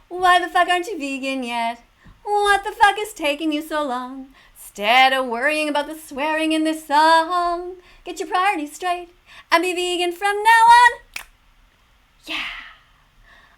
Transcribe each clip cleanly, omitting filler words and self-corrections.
Why the fuck aren't you vegan yet? What the fuck is taking you so long? Instead of worrying about the swearing in this song, get your priorities straight and be vegan from now on. Yeah.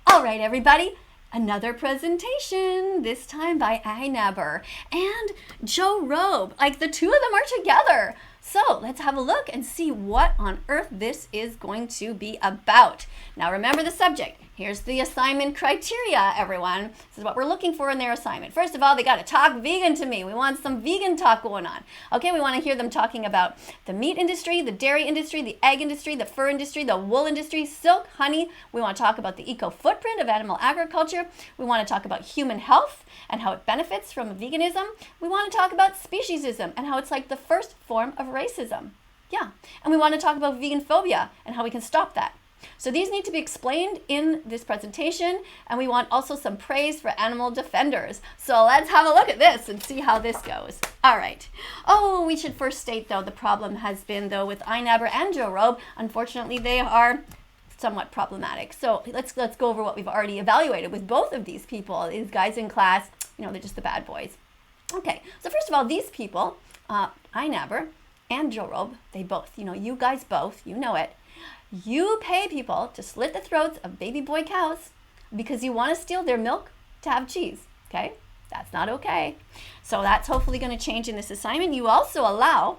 All right, everybody. Another presentation, this time by Einaber and Joe Robe. Like, the two of them are together. So let's have a look and see what on earth this is going to be about. Now remember the subject. Here's the assignment criteria, everyone. This is what we're looking for in their assignment. First of all, they got to talk vegan to me. We want some vegan talk going on. Okay, we want to hear them talking about the meat industry, the dairy industry, the egg industry, the fur industry, the wool industry, silk, honey. We want to talk about the eco footprint of animal agriculture. We want to talk about human health and how it benefits from veganism. We want to talk about speciesism and how it's like the first form of racism. Yeah, and we want to talk about vegan phobia and how we can stop that. So these need to be explained in this presentation, and we want also some praise for animal defenders. So let's have a look at this and see how this goes. All right. Oh, we should first state, though, the problem has been, though, with Einaber and Joe Robe. Unfortunately, they are somewhat problematic. So let's go over what we've already evaluated with both of these people. These guys in class, you know, they're just the bad boys. Okay, so first of all, these people, Einaber and Joe Robe, they both, you know, you guys both, you know it. You pay people to slit the throats of baby boy cows because you want to steal their milk to have cheese, okay? That's not okay. So that's hopefully going to change in this assignment. You also allow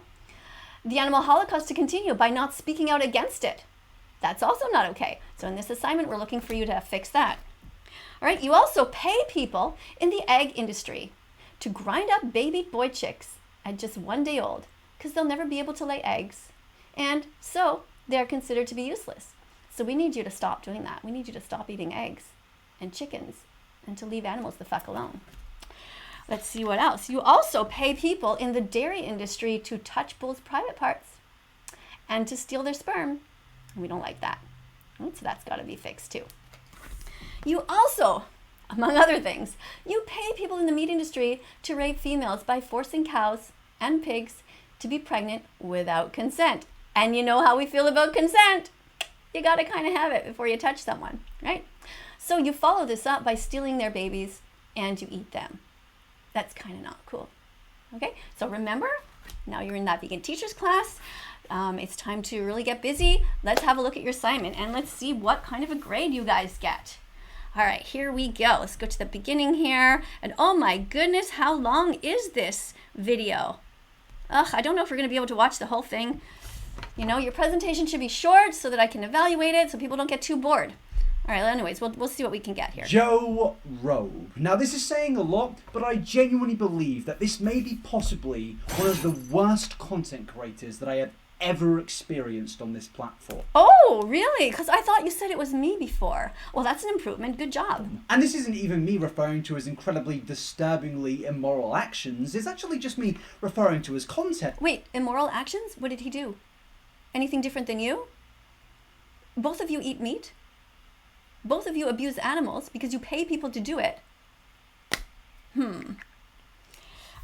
the animal holocaust to continue by not speaking out against it. That's also not okay. So in this assignment, we're looking for you to fix that. All right, you also pay people in the egg industry to grind up baby boy chicks at just 1 day old because they'll never be able to lay eggs. And so they are considered to be useless. So we need you to stop doing that. We need you to stop eating eggs and chickens and to leave animals the fuck alone. Let's see what else. You also pay people in the dairy industry to touch bulls' private parts and to steal their sperm. We don't like that. So that's got to be fixed too. You also, among other things, you pay people in the meat industry to rape females by forcing cows and pigs to be pregnant without consent. And you know how we feel about consent. You got to kind of have it before you touch someone, right? So you follow this up by stealing their babies and you eat them. That's kind of not cool. Okay, so remember, now you're in that vegan teachers class. It's time to really get busy. Let's have a look at your assignment and let's see what kind of a grade you guys get. All right, here we go. Let's go to the beginning here. And oh my goodness, how long is this video? Ugh, I don't know if we're going to be able to watch the whole thing. You know, your presentation should be short so that I can evaluate it so people don't get too bored. All right, well, anyways, we'll see what we can get here. Joe Robe. Now, this is saying a lot, but I genuinely believe that this may be possibly one of the worst content creators that I have ever experienced on this platform. Oh, really? Because I thought you said it was me before. Well, that's an improvement. Good job. And this isn't even me referring to as incredibly disturbingly immoral actions. It's actually just me referring to as content. Wait, immoral actions? What did he do? Anything different than you? Both of you eat meat. Both of you abuse animals because you pay people to do it.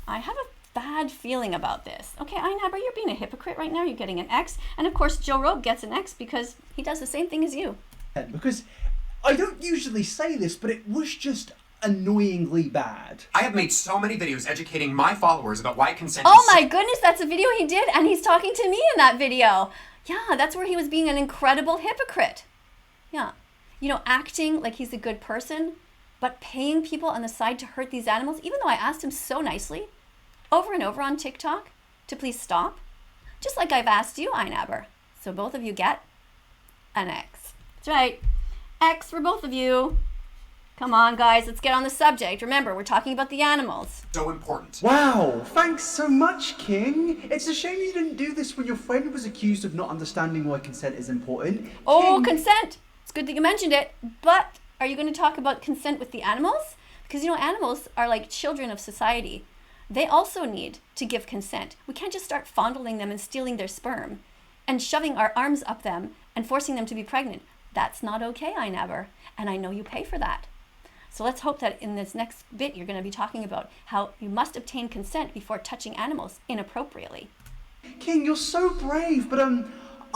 I have a bad feeling about this. Okay, Einaber, you're being a hypocrite right now. You're getting an X. And of course, Joe Robe gets an X because he does the same thing as you. Because I don't usually say this, but it was just annoyingly bad. I have made so many videos educating my followers about why consent Oh is my goodness, that's a video he did, and he's talking to me in that video. Yeah, that's where he was being an incredible hypocrite. Yeah. You know, acting like he's a good person, but paying people on the side to hurt these animals, even though I asked him so nicely, over and over on TikTok, to please stop. Just like I've asked you, Einaber. So both of you get an X. That's right. X for both of you. Come on, guys, let's get on the subject. Remember, we're talking about the animals. so important. Wow, thanks so much, King. It's a shame you didn't do this when your friend was accused of not understanding why consent is important. Oh, King... consent. It's good that you mentioned it. But are you going to talk about consent with the animals? Because, you know, animals are like children of society. They also need to give consent. We can't just start fondling them and stealing their sperm and shoving our arms up them and forcing them to be pregnant. That's not okay, Einaber. And I know you pay for that. So let's hope that in this next bit, you're going to be talking about how you must obtain consent before touching animals inappropriately. King, you're so brave, but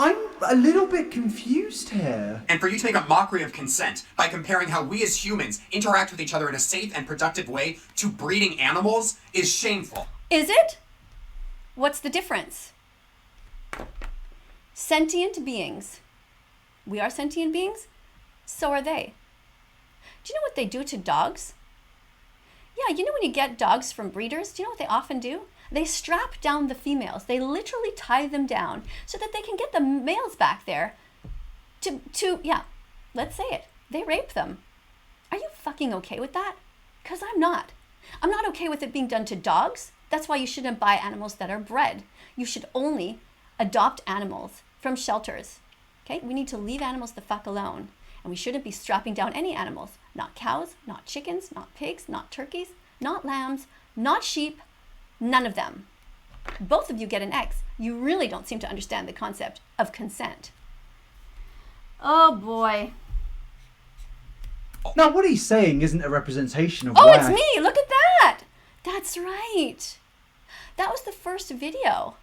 I'm a little bit confused here. And for you to make a mockery of consent by comparing how we as humans interact with each other in a safe and productive way to breeding animals is shameful. Is it? What's the difference? Sentient beings. We are sentient beings. So are they. Do you know what they do to dogs? Yeah, you know when you get dogs from breeders, do you know what they often do? They strap down the females. They literally tie them down so that they can get the males back there yeah, let's say it. They rape them. Are you fucking okay with that? Because I'm not. I'm not okay with it being done to dogs. That's why you shouldn't buy animals that are bred. You should only adopt animals from shelters. Okay? We need to leave animals the fuck alone. And we shouldn't be strapping down any animals. Not cows, not chickens, not pigs, not turkeys, not lambs, not sheep, none of them. Both of you get an X. You really don't seem to understand the concept of consent. Oh boy. Now, what he's saying isn't a representation of Oh, why it's me! Look at that! That's right. That was the first video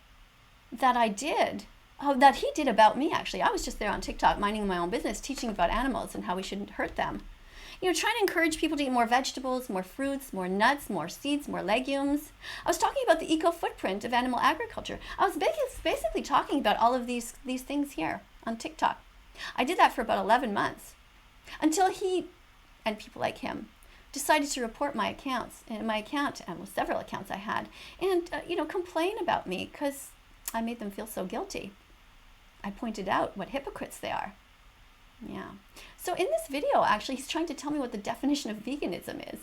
that I did. Oh, that he did about me, actually. I was just there on TikTok minding my own business, teaching about animals and how we shouldn't hurt them. You know, trying to encourage people to eat more vegetables, more fruits, more nuts, more seeds, more legumes. I was talking about the eco footprint of animal agriculture. I was basically talking about all of these things here on TikTok. I did that for about 11 months until he and people like him decided to report my account and several accounts I had, and complain about me because I made them feel so guilty. I pointed out what hypocrites they are. Yeah. So in this video, actually, he's trying to tell me what the definition of veganism is.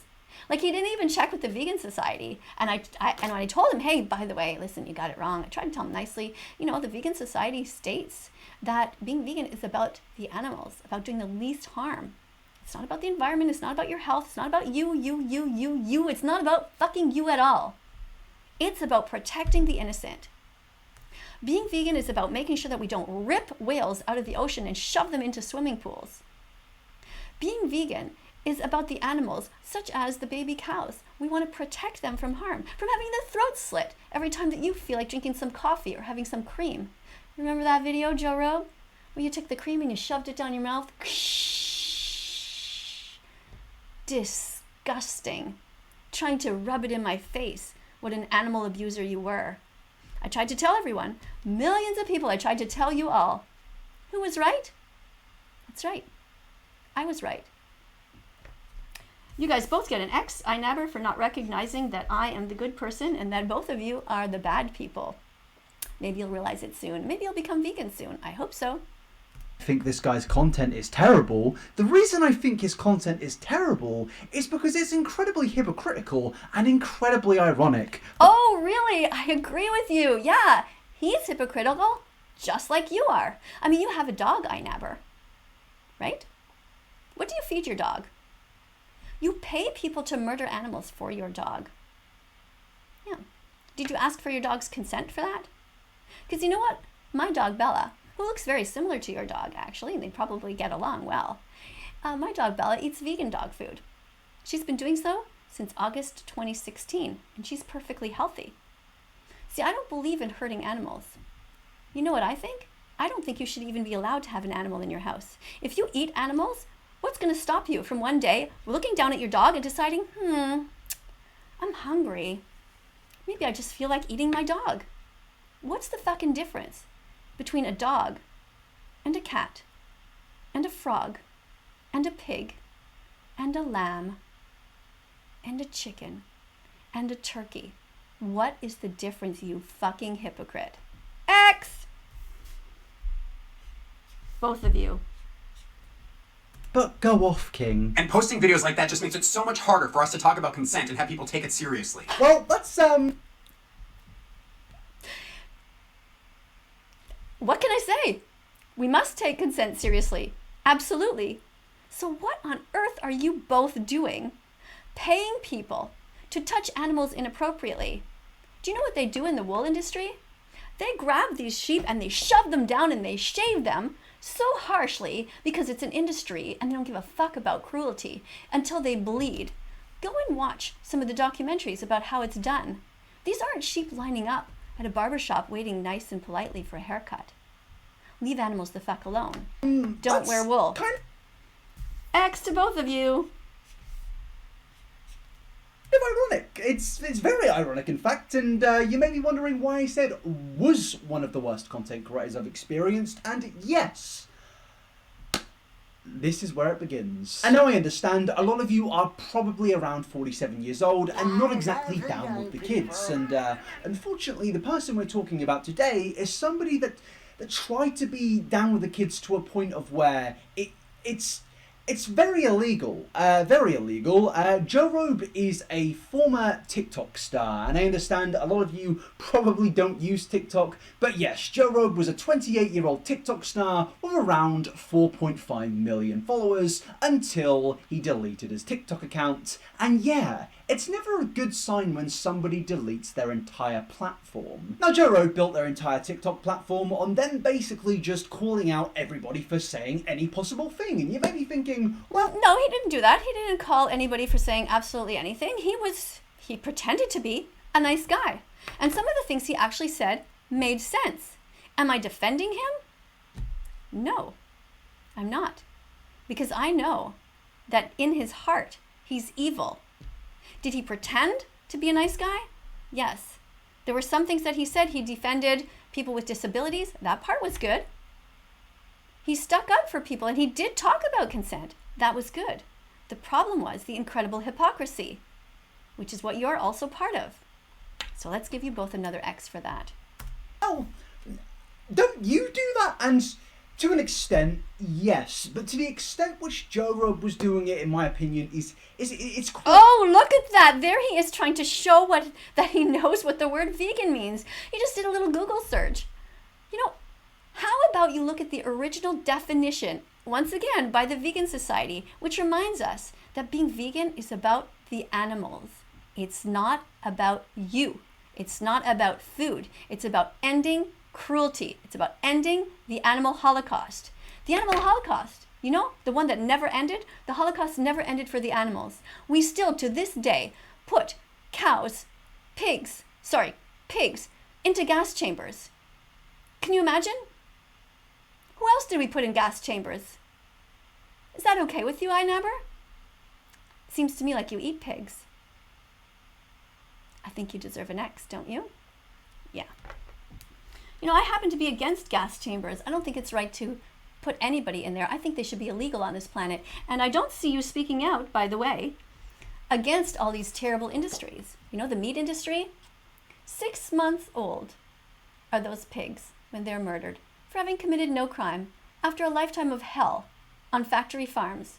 Like, he didn't even check with the Vegan Society. And when I told him, hey, by the way, listen, you got it wrong, I tried to tell him nicely, the Vegan Society states that being vegan is about the animals, about doing the least harm. It's not about the environment. It's not about your health. It's not about you. It's not about fucking you at all. It's about protecting the innocent. Being vegan is about making sure that we don't rip whales out of the ocean and shove them into swimming pools. Being vegan is about the animals, such as the baby cows. We want to protect them from harm, from having their throats slit every time that you feel like drinking some coffee or having some cream. Remember that video, Joe Robe? Where you took the cream and you shoved it down your mouth? Disgusting. Trying to rub it in my face. What an animal abuser you were. I tried to tell everyone, millions of people, I tried to tell you all. Who was right? That's right. I was right. You guys both get an X, INABR, for not recognizing that I am the good person and that both of you are the bad people. Maybe you'll realize it soon. Maybe you'll become vegan soon. I hope so. I think this guy's content is terrible. The reason I think his content is terrible is because it's incredibly hypocritical and incredibly ironic. Oh, really? I agree with you. Yeah, he's hypocritical, just like you are. I mean, you have a dog, INABR, right? What do you feed your dog? You pay people to murder animals for your dog. Yeah. Did you ask for your dog's consent for that? Because you know what? My dog, Bella, who looks very similar to your dog, actually, and they probably get along well. My dog, Bella, eats vegan dog food. She's been doing so since August 2016, and she's perfectly healthy. See, I don't believe in hurting animals. You know what I think? I don't think you should even be allowed to have an animal in your house. If you eat animals, what's going to stop you from one day looking down at your dog and deciding, I'm hungry. Maybe I just feel like eating my dog. What's the fucking difference between a dog and a cat and a frog and a pig and a lamb and a chicken and a turkey? What is the difference, you fucking hypocrite? X! Both of you. But go off, King. And posting videos like that just makes it so much harder for us to talk about consent and have people take it seriously. Well, let's What can I say? We must take consent seriously. Absolutely. So what on earth are you both doing? Paying people to touch animals inappropriately. Do you know what they do in the wool industry? They grab these sheep and they shove them down and they shave them so harshly because it's an industry and they don't give a fuck about cruelty until they bleed. Go and watch some of the documentaries about how it's done. These aren't sheep lining up at a barbershop waiting nice and politely for a haircut. Leave animals the fuck alone. Don't wear wool. X to both of you. Ironic. It's very ironic, in fact, and you may be wondering why I said was one of the worst content creators I've experienced, and yes, this is where it begins. And now I understand a lot of you are probably around 47 years old and not exactly down with the kids, and unfortunately the person we're talking about today is somebody that tried to be down with the kids to a point of where it's very illegal, very illegal. Joe Robe is a former TikTok star, and I understand a lot of you probably don't use TikTok, but yes, Joe Robe was a 28-year-old TikTok star with around 4.5 million followers until he deleted his TikTok account, and yeah, it's never a good sign when somebody deletes their entire platform. Now, Joe Robe built their entire TikTok platform on them basically just calling out everybody for saying any possible thing, and you may be thinking, well, no, he didn't do that. He didn't call anybody for saying absolutely anything. He pretended to be a nice guy. And some of the things he actually said made sense. Am I defending him? No, I'm not. Because I know that in his heart, he's evil. Did he pretend to be a nice guy? Yes. There were some things that he said. He defended people with disabilities. That part was good. He stuck up for people, and he did talk about consent. That was good. The problem was the incredible hypocrisy, which is what you're also part of. So let's give you both another X for that. Oh, don't you do that? And to an extent, yes, but to the extent which Joe Robe was doing it, in my opinion, it's quite... Oh, look at that! There he is trying to show that he knows what the word vegan means. He just did a little Google search. You know, how about you look at the original definition, once again, by the Vegan Society, which reminds us that being vegan is about the animals. It's not about you. It's not about food. It's about ending cruelty. It's about ending the animal holocaust. The animal holocaust, you know, the one that never ended, the Holocaust never ended for the animals. We still, to this day, put pigs into gas chambers. Can you imagine? Who else did we put in gas chambers? Is that okay with you, iNabber? Seems to me like you eat pigs. I think you deserve an X, don't you? Yeah. You know, I happen to be against gas chambers. I don't think it's right to put anybody in there. I think they should be illegal on this planet. And I don't see you speaking out, by the way, against all these terrible industries. You know, the meat industry? 6 months old are those pigs when they're murdered for having committed no crime after a lifetime of hell on factory farms.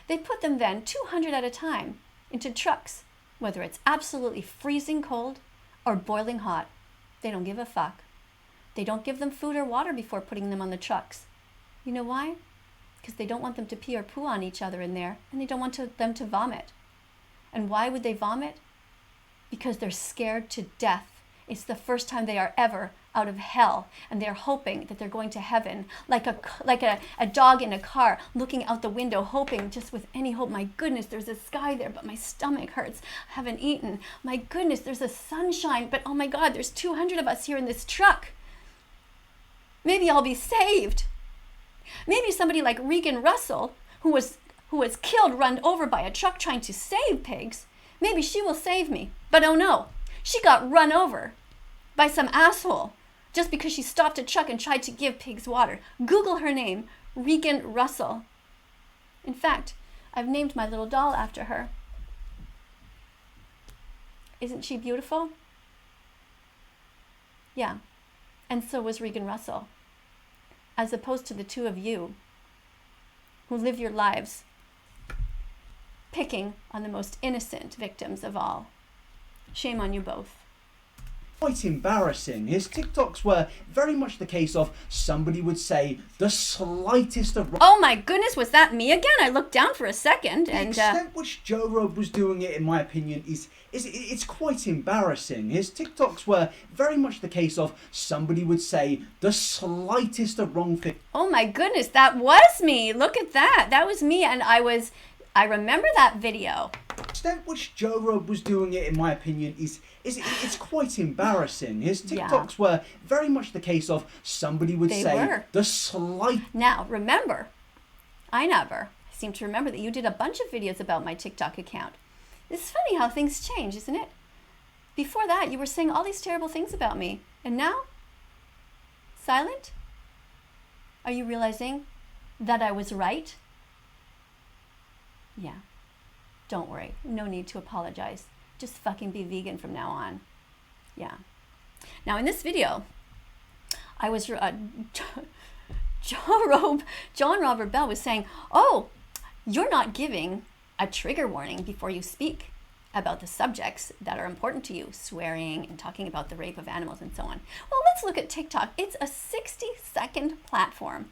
They put them then, 200 at a time, into trucks, whether it's absolutely freezing cold or boiling hot. They don't give a fuck. They don't give them food or water before putting them on the trucks. You know why? Because they don't want them to pee or poo on each other in there, and they don't want them to vomit. And why would they vomit? Because they're scared to death. It's the first time they are ever out of hell, and they're hoping that they're going to heaven, like a dog in a car looking out the window, hoping just with any hope, my goodness, there's a sky there, but my stomach hurts. I haven't eaten. My goodness, there's a sunshine, but oh my God, there's 200 of us here in this truck. Maybe I'll be saved. Maybe somebody like Regan Russell, who was killed, run over by a truck trying to save pigs, maybe she will save me. But oh no, she got run over by some asshole just because she stopped a truck and tried to give pigs water. Google her name, Regan Russell. In fact, I've named my little doll after her. Isn't she beautiful? Yeah, and so was Regan Russell. As opposed to the two of you who live your lives picking on the most innocent victims of all. Shame on you both. Quite embarrassing. His TikToks were very much the case of somebody would say the slightest of... Oh my goodness, was that me again? I looked down for a second and... The extent which Joe Robe was doing it, in my opinion, it's quite embarrassing. His TikToks were very much the case of somebody would say the slightest of wrong thing. Oh my goodness, that was me. Look at that. That was me, and I remember that video. extent which Joe Robe was doing it, in my opinion, it's quite embarrassing. His TikToks were very much the case of somebody would say the slight. Now, remember, I seem to remember that you did a bunch of videos about my TikTok account. It's funny how things change, isn't it? Before that, you were saying all these terrible things about me. And now? Silent? Are you realizing that I was right? Yeah. Don't worry. No need to apologize. Just fucking be vegan from now on. Yeah. Now, in this video, I was... John Robert Bell was saying, oh, you're not giving a trigger warning before you speak about the subjects that are important to you, swearing and talking about the rape of animals and so on. Well, let's look at TikTok. It's a 60-second platform.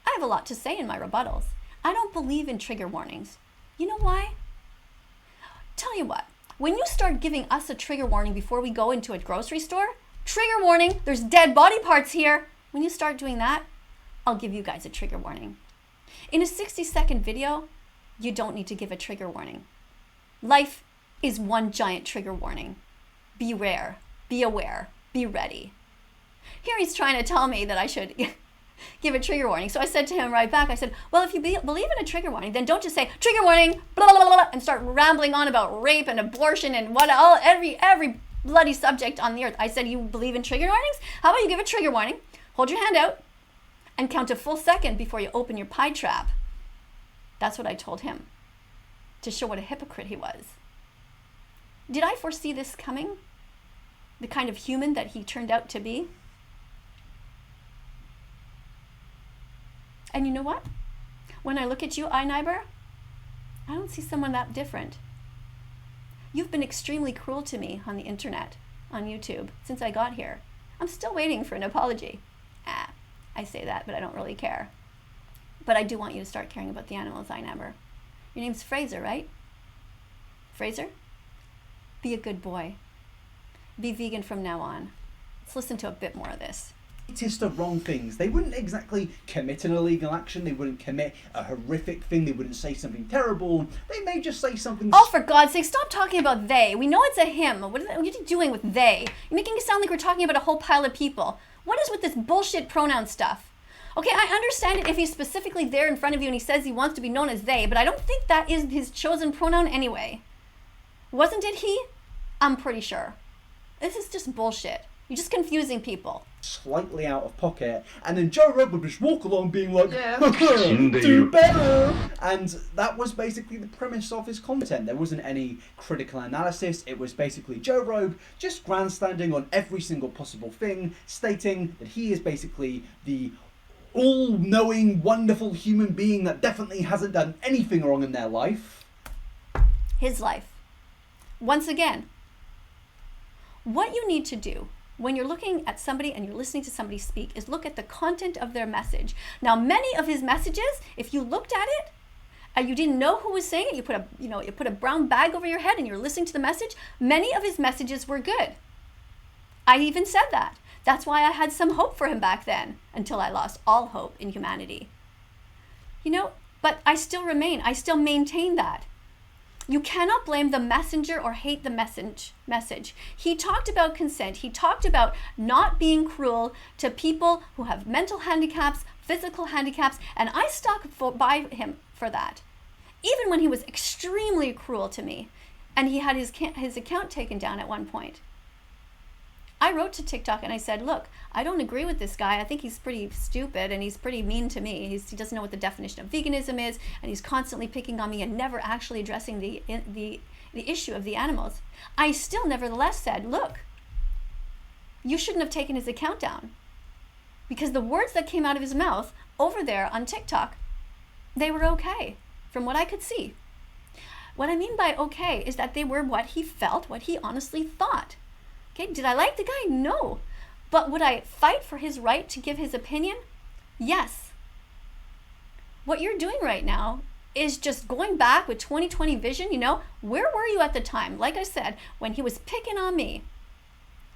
I have a lot to say in my rebuttals. I don't believe in trigger warnings. You know why? Tell you what, when you start giving us a trigger warning before we go into a grocery store, trigger warning, there's dead body parts here. When you start doing that, I'll give you guys a trigger warning. In a 60-second video, you don't need to give a trigger warning. Life is one giant trigger warning. Beware, be aware, be ready. Here he's trying to tell me that I should give a trigger warning. So I said to him right back, I said, well, if you believe in a trigger warning, then don't just say trigger warning, blah, blah, blah, blah, and start rambling on about rape and abortion and every bloody subject on the earth. I said, you believe in trigger warnings? How about you give a trigger warning, hold your hand out, and count a full second before you open your pie trap. That's what I told him, to show what a hypocrite he was. Did I foresee this coming? The kind of human that he turned out to be? And you know what? When I look at you, I don't see someone that different. You've been extremely cruel to me on the internet, on YouTube, since I got here. I'm still waiting for an apology. I say that, but I don't really care. But I do want you to start caring about the animals, Your name's Fraser, right? Fraser? Be a good boy. Be vegan from now on. Let's listen to a bit more of this. It's the wrong things. They wouldn't exactly commit an illegal action. They wouldn't commit a horrific thing. They wouldn't say something terrible. They may just say something... Oh, for God's sake, stop talking about they. We know it's a him. What are you doing with they? You're making it sound like we're talking about a whole pile of people. What is with this bullshit pronoun stuff? Okay, I understand it if he's specifically there in front of you and he says he wants to be known as they, but I don't think that is his chosen pronoun anyway. Wasn't it he? I'm pretty sure. This is just bullshit. You're just confusing people. Slightly out of pocket, and then Joe Robe would just walk along being like, do better! And that was basically the premise of his content. There wasn't any critical analysis. It was basically Joe Robe just grandstanding on every single possible thing, stating that he is basically the all-knowing, wonderful human being that definitely hasn't done anything wrong in their life. His life. Once again, what you need to do when you're looking at somebody and you're listening to somebody speak is look at the content of their message. Now, many of his messages, if you looked at it and you didn't know who was saying it, you put a brown bag over your head and you're listening to the message, many of his messages were good. I even said that. That's why I had some hope for him back then, until I lost all hope in humanity. But I still maintain that. You cannot blame the messenger or hate the message. He talked about consent. He talked about not being cruel to people who have mental handicaps, physical handicaps, and I stuck by him for that. Even when he was extremely cruel to me, and he had his account taken down at one point. I wrote to TikTok and I said, look, I don't agree with this guy. I think he's pretty stupid and he's pretty mean to me. He doesn't know what the definition of veganism is, and he's constantly picking on me and never actually addressing the issue of the animals. I still nevertheless said, look, you shouldn't have taken his account down, because the words that came out of his mouth over there on TikTok, they were okay from what I could see. What I mean by okay is that they were what he felt, what he honestly thought. Okay, did I like the guy? No. But would I fight for his right to give his opinion? Yes. What you're doing right now is just going back with 2020 vision. Where were you at the time? Like I said, when he was picking on me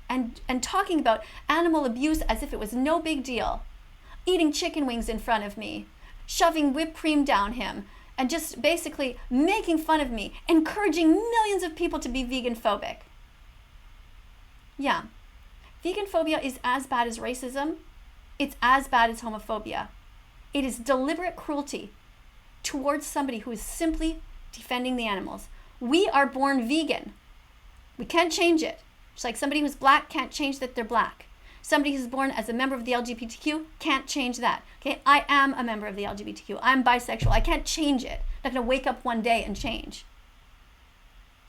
and talking about animal abuse as if it was no big deal, eating chicken wings in front of me, shoving whipped cream down him, and just basically making fun of me, encouraging millions of people to be vegan phobic. Yeah. Vegan phobia is as bad as racism. It's as bad as homophobia. It is deliberate cruelty towards somebody who is simply defending the animals. We are born vegan. We can't change it. Just like somebody who's black can't change that they're black. Somebody who's born as a member of the LGBTQ can't change that. Okay, I am a member of the LGBTQ. I'm bisexual. I can't change it. I'm not gonna wake up one day and change.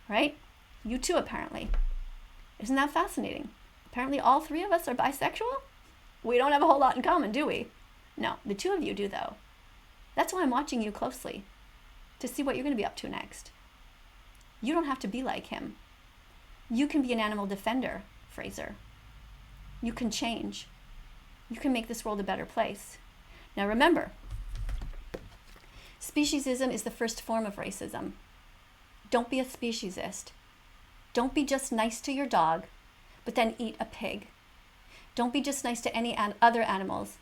Right? You too, apparently. Isn't that fascinating? Apparently all three of us are bisexual? We don't have a whole lot in common, do we? No, the two of you do though. That's why I'm watching you closely, to see what you're gonna be up to next. You don't have to be like him. You can be an animal defender, Fraser. You can change. You can make this world a better place. Now remember, speciesism is the first form of racism. Don't be a speciesist. Don't be just nice to your dog, but then eat a pig. Don't be just nice to any other animals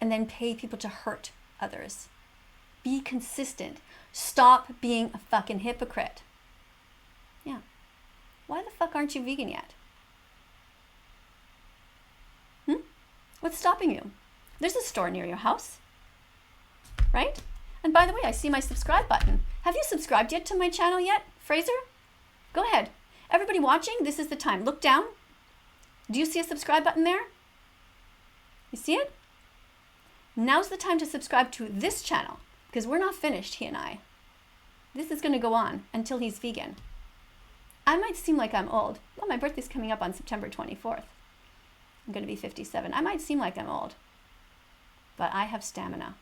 and then pay people to hurt others. Be consistent. Stop being a fucking hypocrite. Yeah. Why the fuck aren't you vegan yet? What's stopping you? There's a store near your house, right? And by the way, I see my subscribe button. Have you subscribed yet to my channel yet, Fraser? Go ahead. Everybody watching, this is the time. Look down. Do you see a subscribe button there? You see it? Now's the time to subscribe to this channel, because we're not finished, he and I. This is going to go on until he's vegan. I might seem like I'm old. Well, my birthday's coming up on September 24th. I'm going to be 57. I might seem like I'm old, but I have stamina.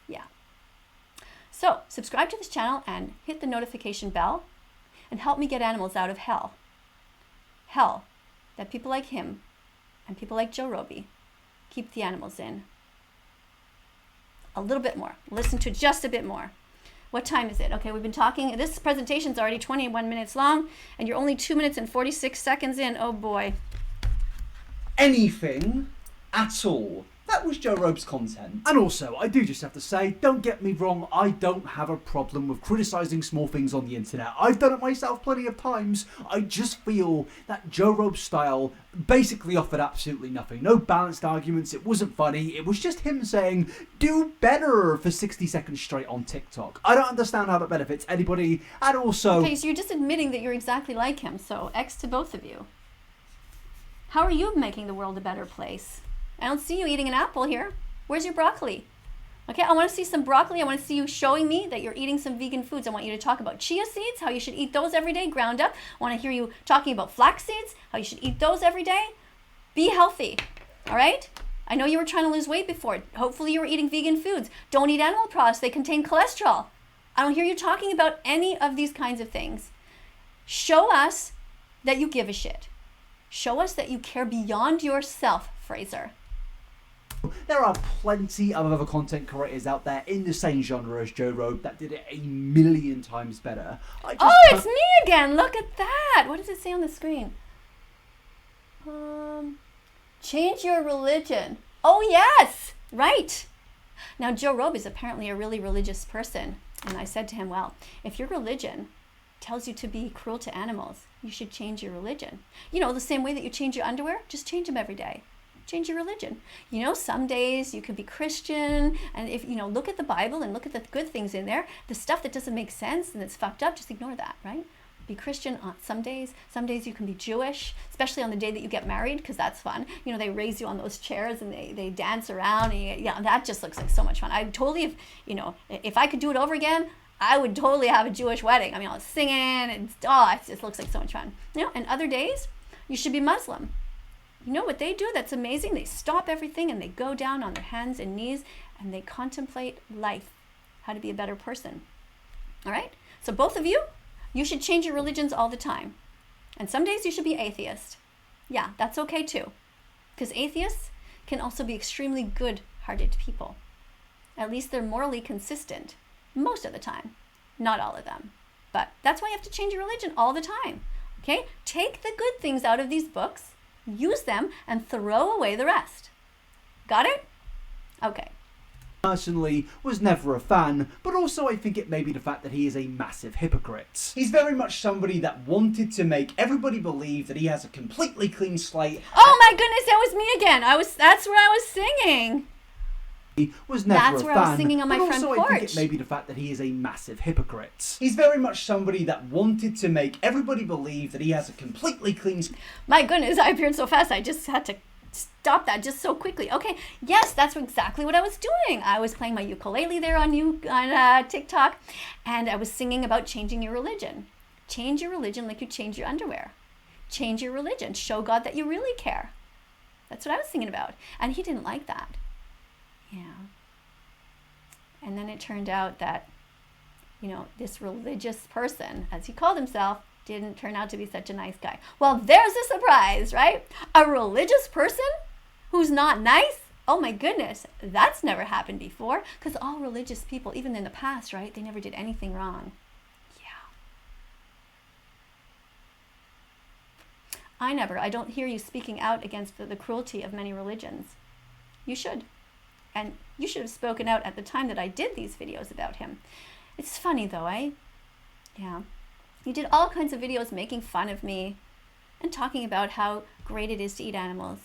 Yeah. So subscribe to this channel and hit the notification bell and help me get animals out of hell. Hell that people like him and people like Joe Robe keep the animals in. A little bit more. Listen to just a bit more. What time is it? Okay, we've been talking. This presentation's already 21 minutes long, and you're only 2 minutes and 46 seconds in. Oh boy. Anything at all. That was Joe Robe's content. And also, I do just have to say, don't get me wrong, I don't have a problem with criticising small things on the internet. I've done it myself plenty of times. I just feel that Joe Robe's style basically offered absolutely nothing. No balanced arguments, it wasn't funny, it was just him saying, do better for 60 seconds straight on TikTok. I don't understand how that benefits anybody, and also... Okay, so you're just admitting that you're exactly like him, so X to both of you. How are you making the world a better place? I don't see you eating an apple here. Where's your broccoli? Okay, I want to see some broccoli. I want to see you showing me that you're eating some vegan foods. I want you to talk about chia seeds, how you should eat those every day, ground up. I want to hear you talking about flax seeds, how you should eat those every day. Be healthy, all right? I know you were trying to lose weight before. Hopefully you were eating vegan foods. Don't eat animal products. They contain cholesterol. I don't hear you talking about any of these kinds of things. Show us that you give a shit. Show us that you care beyond yourself, Fraser. There are plenty of other content creators out there in the same genre as Joe Robe that did it a million times better. It's me again. Look at that. What does it say on the screen? Change your religion. Oh, yes. Right. Now, Joe Robe is apparently a really religious person. And I said to him, well, if your religion tells you to be cruel to animals, you should change your religion. You know, the same way that you change your underwear, just change them every day. Change your religion. You know, some days you can be Christian, and if, you know, look at the Bible and look at the good things in there. The stuff that doesn't make sense and it's fucked up, just ignore that, right? Be Christian on some days. Some days you can be Jewish, especially on the day that you get married, because that's fun. You know, they raise you on those chairs and they dance around. And yeah, that just looks like so much fun. I totally, if I could do it over again, I would totally have a Jewish wedding. I mean, I was singing and it just looks like so much fun. You know, and other days you should be Muslim. You know what they do that's amazing? They stop everything and they go down on their hands and knees and they contemplate life, how to be a better person. All right? So both of you, you should change your religions all the time. And some days you should be atheist. Yeah, that's okay too. Because atheists can also be extremely good-hearted people. At least they're morally consistent most of the time. Not all of them. But that's why you have to change your religion all the time. Okay? Take the good things out of these books, use them, and throw away the rest. Got it? Okay. personally was never a fan, but also I think it may be the fact that he is a massive hypocrite. He's very much somebody that wanted to make everybody believe that he has a completely clean slate. Oh my goodness, that was me again. That's where I was singing. He was never That's a where fan, I was singing on my but front also I think porch. it may be the fact that he is a massive hypocrite. He's very much somebody that wanted to make everybody believe that he has a completely clean slate. My goodness, I appeared so fast. I just had to stop that just so quickly. Okay, yes, that's exactly what I was doing. I was playing my ukulele there on TikTok, and I was singing about changing your religion. Change your religion like you change your underwear. Change your religion. Show God that you really care. That's what I was singing about. And he didn't like that. Yeah. And then it turned out that, this religious person, as he called himself, didn't turn out to be such a nice guy. Well, there's a surprise, right? A religious person who's not nice? Oh my goodness, that's never happened before. Because all religious people, even in the past, right, they never did anything wrong. Yeah. I don't hear you speaking out against the cruelty of many religions. You should. And you should have spoken out at the time that I did these videos about him. It's funny though, eh? Yeah. You did all kinds of videos making fun of me and talking about how great it is to eat animals.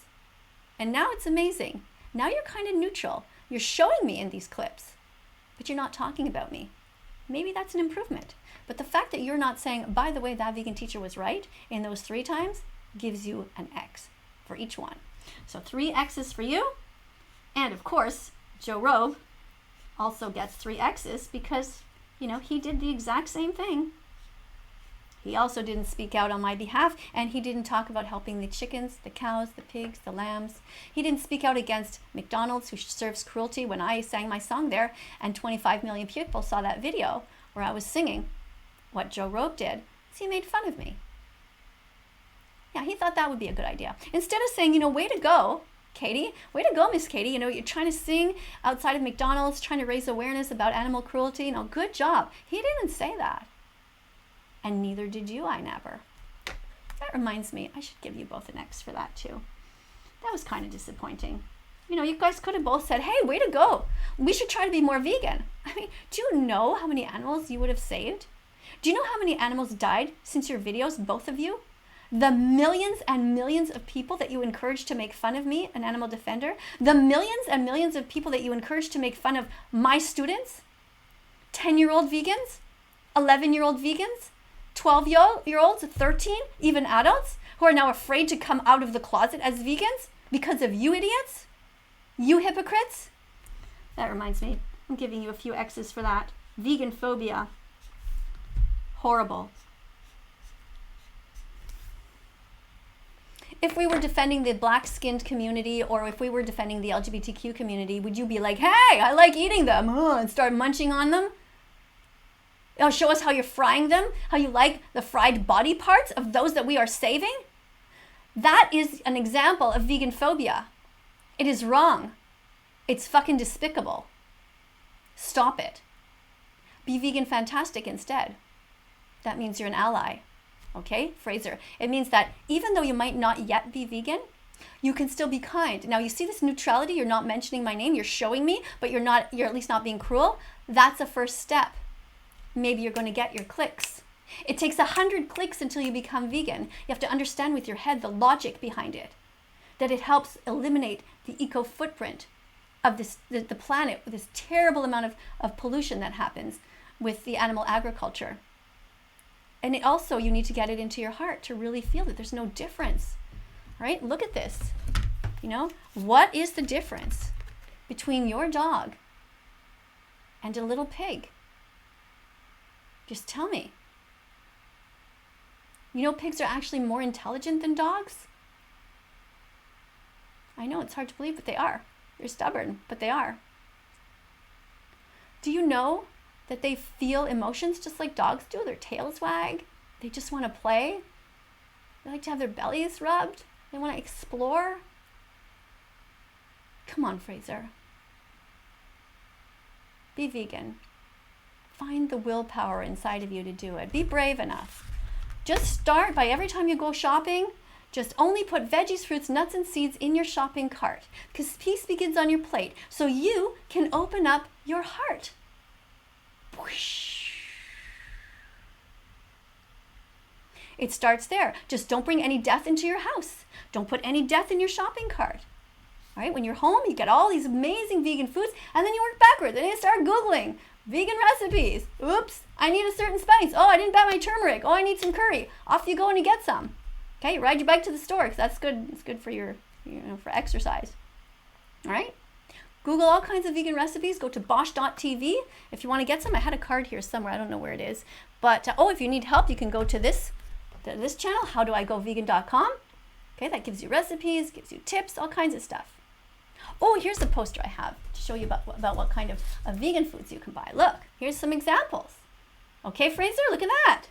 And now it's amazing. Now you're kind of neutral. You're showing me in these clips, but you're not talking about me. Maybe that's an improvement. But the fact that you're not saying, by the way, that vegan teacher was right in those 3 times gives you an X for each one. So 3 X's for you. And of course, Joe Robe also gets 3 X's because, he did the exact same thing. He also didn't speak out on my behalf, and he didn't talk about helping the chickens, the cows, the pigs, the lambs. He didn't speak out against McDonald's, who serves cruelty, when I sang my song there, and 25 million people saw that video where I was singing. What Joe Robe did is he made fun of me. Yeah, he thought that would be a good idea. Instead of saying, way to go, KADIE, way to go, Miss KADIE. You're trying to sing outside of McDonald's, trying to raise awareness about animal cruelty. Good job. He didn't say that. And neither did you, I never. That reminds me, I should give you both an X for that too. That was kind of disappointing. You guys could have both said, hey, way to go. We should try to be more vegan. I mean, do you know how many animals you would have saved? Do you know how many animals died since your videos, both of you? The millions and millions of people that you encouraged to make fun of me, an animal defender. The millions and millions of people that you encouraged to make fun of my students. 10-year-old vegans, 11-year-old vegans, 12-year-olds, 13, even adults, who are now afraid to come out of the closet as vegans because of you idiots, you hypocrites. That reminds me, I'm giving you a few X's for that. Vegan phobia. Horrible. If we were defending the black-skinned community, or if we were defending the LGBTQ community, would you be like, hey, I like eating them, and start munching on them? Show us how you're frying them, how you like the fried body parts of those that we are saving? That is an example of vegan phobia. It is wrong. It's fucking despicable. Stop it. Be vegan fantastic instead. That means you're an ally. Okay, Fraser? It means that even though you might not yet be vegan, you can still be kind. Now you see this neutrality, you're not mentioning my name, you're showing me, but you're at least not being cruel. That's a first step. Maybe you're going to get your clicks. It takes 100 clicks until you become vegan. You have to understand with your head the logic behind it, that it helps eliminate the eco footprint of the planet, with this terrible amount of pollution that happens with the animal agriculture. And it also, you need to get it into your heart to really feel that there's no difference, right? Look at this. What is the difference between your dog and a little pig? Just tell me. Pigs are actually more intelligent than dogs? I know it's hard to believe, but they are. They're stubborn, but they are. Do you know that they feel emotions just like dogs do? Their tails wag. They just want to play. They like to have their bellies rubbed. They want to explore. Come on, Fraser. Be vegan. Find the willpower inside of you to do it. Be brave enough. Just start by every time you go shopping, Just only put veggies, fruits, nuts, and seeds in your shopping cart because peace begins on your plate so you can open up your heart. It starts there. Just don't bring any death into your house. Don't put any death in your shopping cart. All right, when you're home, you get all these amazing vegan foods, and then you work backwards, and you start Googling vegan recipes. Oops, I need a certain spice. Oh, I didn't buy my turmeric. Oh, I need some curry. Off you go and you get some. Okay, you ride your bike to the store because that's good. It's good for your, for exercise. All right. Google all kinds of vegan recipes. Go to bosch.tv if you want to get some. I had a card here somewhere. I don't know where it is. But, if you need help, you can go to this channel, howdoigovegan.com. Okay, that gives you recipes, gives you tips, all kinds of stuff. Oh, here's the poster I have to show you about what kind of vegan foods you can buy. Look, here's some examples. Okay, Fraser, look at that.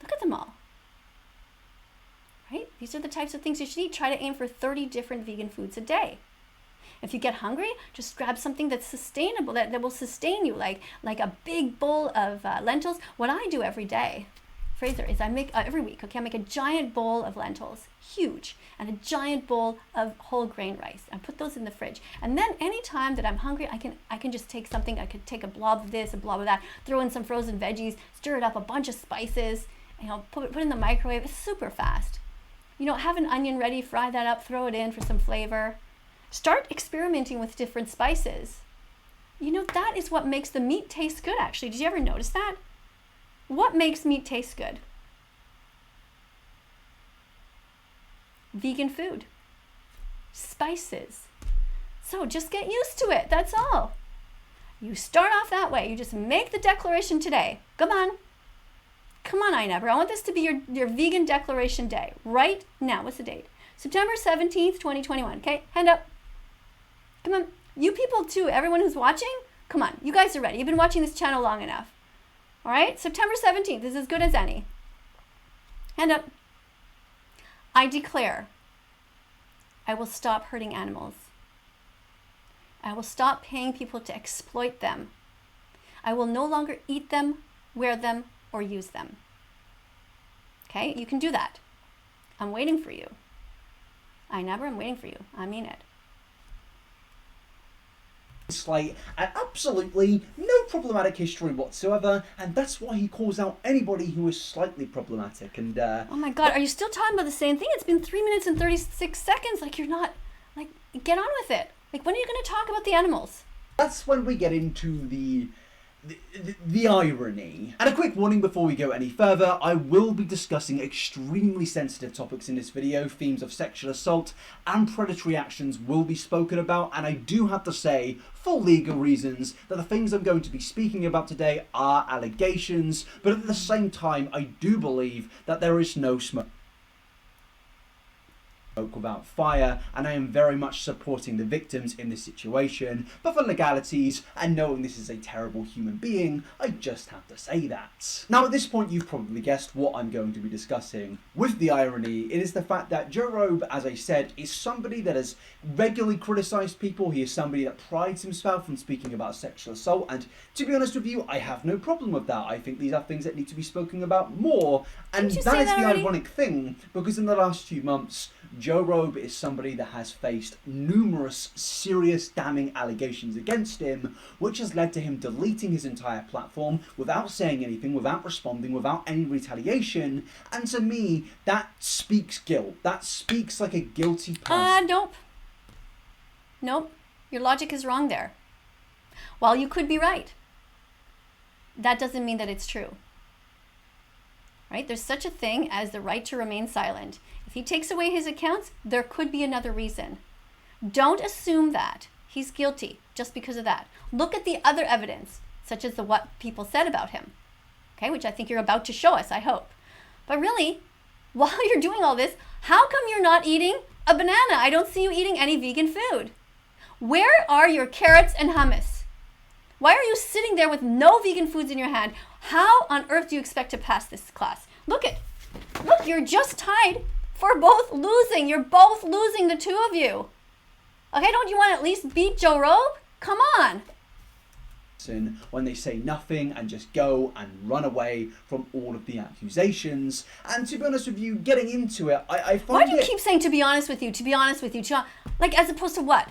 Look at them all. Right? These are the types of things you should eat. Try to aim for 30 different vegan foods a day. If you get hungry, just grab something that's sustainable, that will sustain you, like a big bowl of lentils. What I do every day, Fraser, is I make, every week, okay, I make a giant bowl of lentils, huge, and a giant bowl of whole grain rice. I put those in the fridge. And then anytime that I'm hungry, I can just take something, I could take a blob of this, a blob of that, throw in some frozen veggies, stir it up, a bunch of spices, put it in the microwave. It's super fast. Have an onion ready, fry that up, throw it in for some flavor. Start experimenting with different spices. That is what makes the meat taste good, actually. Did you ever notice that? What makes meat taste good? Vegan food. Spices. So just get used to it, that's all. You start off that way. You just make the declaration today. Come on. Come on, iNever. I want this to be your vegan declaration day. Right now. What's the date? September 17th, 2021. Okay, hand up. Come on. You people too, everyone who's watching, come on. You guys are ready. You've been watching this channel long enough. All right, September 17th is as good as any. Hand up. I declare I will stop hurting animals. I will stop paying people to exploit them. I will no longer eat them, wear them, or use them. Okay, you can do that. I'm waiting for you. I'm waiting for you. I mean it. Slate and absolutely no problematic history whatsoever, and that's why he calls out anybody who is slightly problematic. And oh my God, are you still talking about the same thing? It's been 3 minutes and 36 seconds. You're not, get on with it. When are you going to talk about the animals? That's when we get into the irony. And a quick warning before we go any further, I will be discussing extremely sensitive topics in this video. Themes of sexual assault and predatory actions will be spoken about, and I do have to say, for legal reasons, that the things I'm going to be speaking about today are allegations, but at the same time, I do believe that there is no smoke without fire, and I am very much supporting the victims in this situation, but for legalities and knowing this is a terrible human being, I just have to say that. Now at this point you've probably guessed what I'm going to be discussing. With the irony, it is the fact that Joe Robe, as I said, is somebody that has regularly criticised people. He is somebody that prides himself on speaking about sexual assault, and to be honest with you, I have no problem with that. I think these are things that need to be spoken about more, and that is the ironic thing, because in the last few months Joe Robe is somebody that has faced numerous serious damning allegations against him, which has led to him deleting his entire platform without saying anything, without responding, without any retaliation. And to me, that speaks guilt. That speaks like a guilty person. Nope. Your logic is wrong there. While you could be right, that doesn't mean that it's true. Right? There's such a thing as the right to remain silent. If he takes away his accounts, there could be another reason. Don't assume that he's guilty just because of that. Look at the other evidence, such as what people said about him, okay, which I think you're about to show us, I hope. But really, while you're doing all this, how come you're not eating a banana? I don't see you eating any vegan food. Where are your carrots and hummus? Why are you sitting there with no vegan foods in your hand? How on earth do you expect to pass this class? Look, you're just tied for both losing. You're both losing, the two of you. Okay, don't you want to at least beat Joe Robe? Come on. person when they say nothing and just go and run away from all of the accusations. And to be honest with you, getting into it, I find Why do you keep saying to be honest with you, to be honest with you? Like, as opposed to what?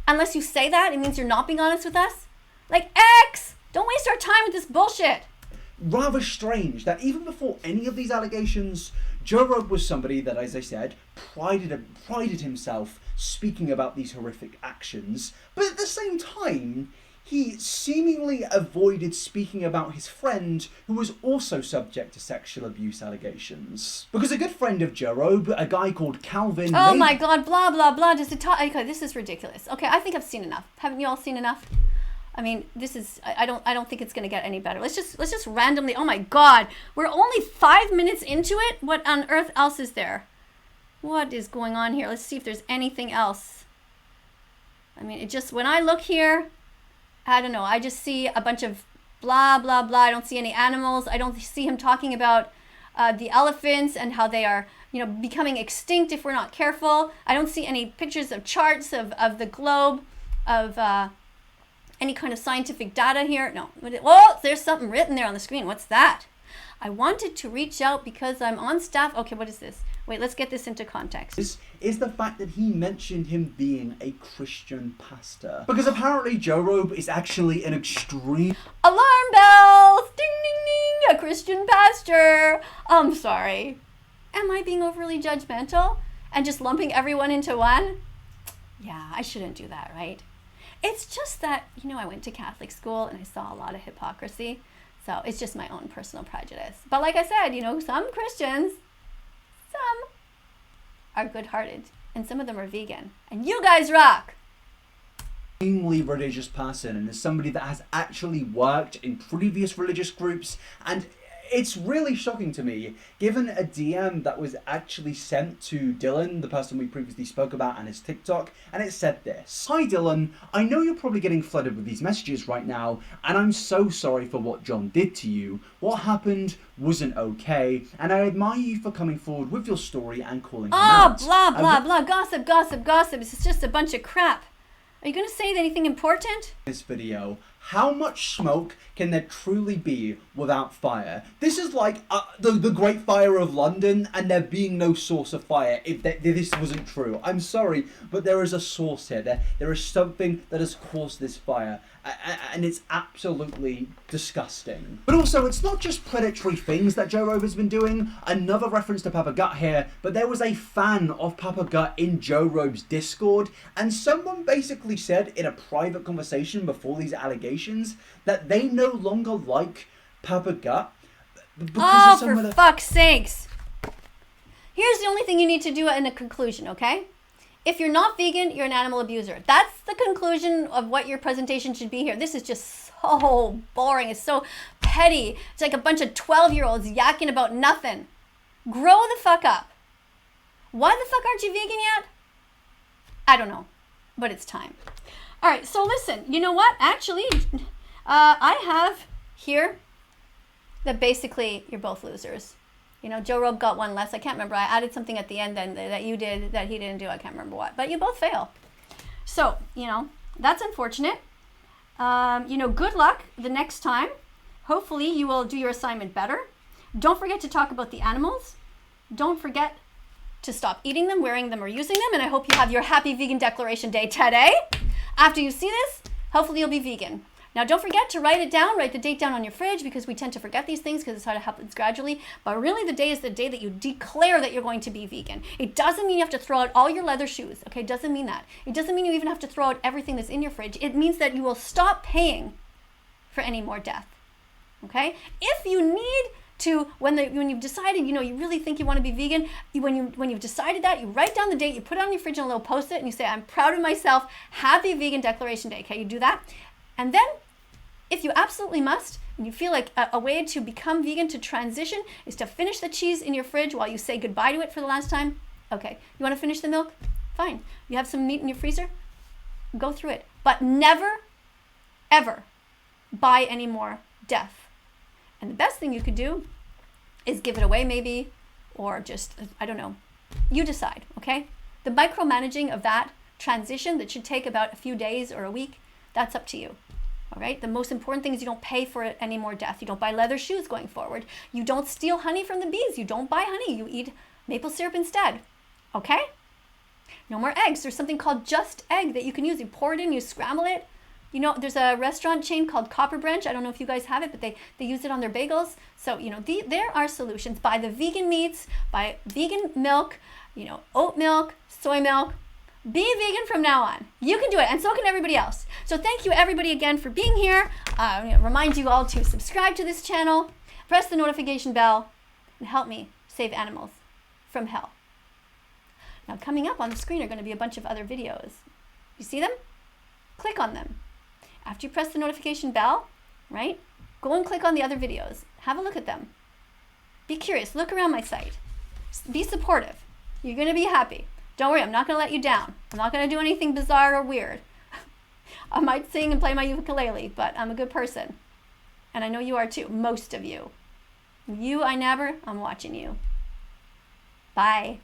Unless you say that, it means you're not being honest with us? Like, X! Don't waste our time with this bullshit. Rather strange that even before any of these allegations, Joe Robe was somebody that, as I said, prided himself speaking about these horrific actions, but at the same time, he seemingly avoided speaking about his friend who was also subject to sexual abuse allegations. Because a good friend of Joe Robe, a guy called Calvin... Oh my god, blah, blah, blah. Does it talk? Okay, this is ridiculous. Okay, I think I've seen enough. Haven't you all seen enough? I mean, this is, I don't think it's going to get any better. Let's just randomly, oh my god, we're only 5 minutes into it? What on earth else is there? What is going on here? Let's see if there's anything else. I mean, it just, when I look here, I don't know, I just see a bunch of blah, blah, blah. I don't see any animals. I don't see him talking about the elephants and how they are, you know, becoming extinct if we're not careful. I don't see any pictures of charts of the globe, of any kind of scientific data here. No. Oh, there's something written there on the screen. What's that? I wanted to reach out because I'm on staff. Okay, what is this? Wait, let's get this into context. This is the fact that he mentioned him being a Christian pastor. Because apparently Joe Robe is actually an extreme... Alarm bells! Ding, ding, ding! A Christian pastor! I'm sorry. Am I being overly judgmental? And just lumping everyone into one? Yeah, I shouldn't do that, right? It's just that, you know, I went to Catholic school and I saw a lot of hypocrisy. So it's just my own personal prejudice. But like I said, you know, some Christians, some are good-hearted and some of them are vegan. And you guys rock! Extremely religious person, and as somebody that has actually worked in previous religious groups, and it's really shocking to me, given a DM that was actually sent to Dylan, the person we previously spoke about, and his TikTok, and it said this. Hi Dylan, I know you're probably getting flooded with these messages right now, and I'm so sorry for what John did to you. What happened wasn't okay, and I admire you for coming forward with your story and calling him out. Oh, blah, blah, blah, gossip, gossip, gossip. This is just a bunch of crap. Are you going to say anything important? This video, how much smoke can there truly be without fire? This is like the Great Fire of London and there being no source of fire if this wasn't true. I'm sorry, but there is a source here. There is something that has caused this fire, and it's absolutely disgusting. But also, it's not just predatory things that Joe Robe has been doing. Another reference to Papa Gut here, but there was a fan of Papa Gut in Joe Robe's Discord, and someone basically said in a private conversation before these allegations that they no longer like Papa Gut because oh, for fuck's sakes. Here's the only thing you need to do in a conclusion, okay? If you're not vegan, you're an animal abuser. That's the conclusion of what your presentation should be here. This is just so boring. It's so petty. It's like a bunch of 12-year-olds yakking about nothing. Grow the fuck up. Why the fuck aren't you vegan yet? I don't know, but it's time. All right, so listen, you know what? Actually, I have here that basically you're both losers. You know, Joe Robe got one less. I can't remember. I added something at the end then that you did that he didn't do. I can't remember what. But you both fail. So, you know, that's unfortunate. You know, good luck the next time. Hopefully you will do your assignment better. Don't forget to talk about the animals. Don't forget to stop eating them, wearing them, or using them. And I hope you have your happy vegan declaration day today. After you see this, hopefully you'll be vegan. Now, don't forget to write it down, write the date down on your fridge because we tend to forget these things because it's how it happens gradually. But really, the day is the day that you declare that you're going to be vegan. It doesn't mean you have to throw out all your leather shoes, okay? It doesn't mean that. It doesn't mean you even have to throw out everything that's in your fridge. It means that you will stop paying for any more death, okay? If you need to, when you've decided, you know, you really think you want to be vegan, when you've decided that, you write down the date, you put it on your fridge in a little post-it, and you say, I'm proud of myself, happy vegan declaration day, okay? You do that. And then, if you absolutely must, and you feel like a way to become vegan, to transition, is to finish the cheese in your fridge while you say goodbye to it for the last time. Okay, you want to finish the milk? Fine. You have some meat in your freezer? Go through it. But never, ever buy any more death. And the best thing you could do is give it away maybe, or just, I don't know. You decide, okay? The micromanaging of that transition that should take about a few days or a week, that's up to you. All right, the most important thing is you don't pay for any more death. You don't buy leather shoes going forward. You don't steal honey from the bees. You don't buy honey. You eat maple syrup instead. Okay? No more eggs. There's something called Just Egg that you can use. You pour it in, you scramble it. You know, there's a restaurant chain called Copper Branch. I don't know if you guys have it, but they use it on their bagels. So, you know, there are solutions. Buy the vegan meats, buy vegan milk, you know, oat milk, soy milk. Be vegan from now on. You can do it, and so can everybody else. So thank you everybody again for being here. I'm going to remind you all to subscribe to this channel, press the notification bell, and help me save animals from hell. Now coming up on the screen are going to be a bunch of other videos. You see them? Click on them. After you press the notification bell, right, go and click on the other videos. Have a look at them. Be curious. Look around my site. Be supportive. You're going to be happy. Don't worry, I'm not going to let you down. I'm not going to do anything bizarre or weird. I might sing and play my ukulele, but I'm a good person. And I know you are too, most of you. You, I never, I'm watching you. Bye.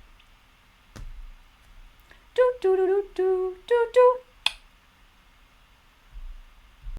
Do do do do do do do.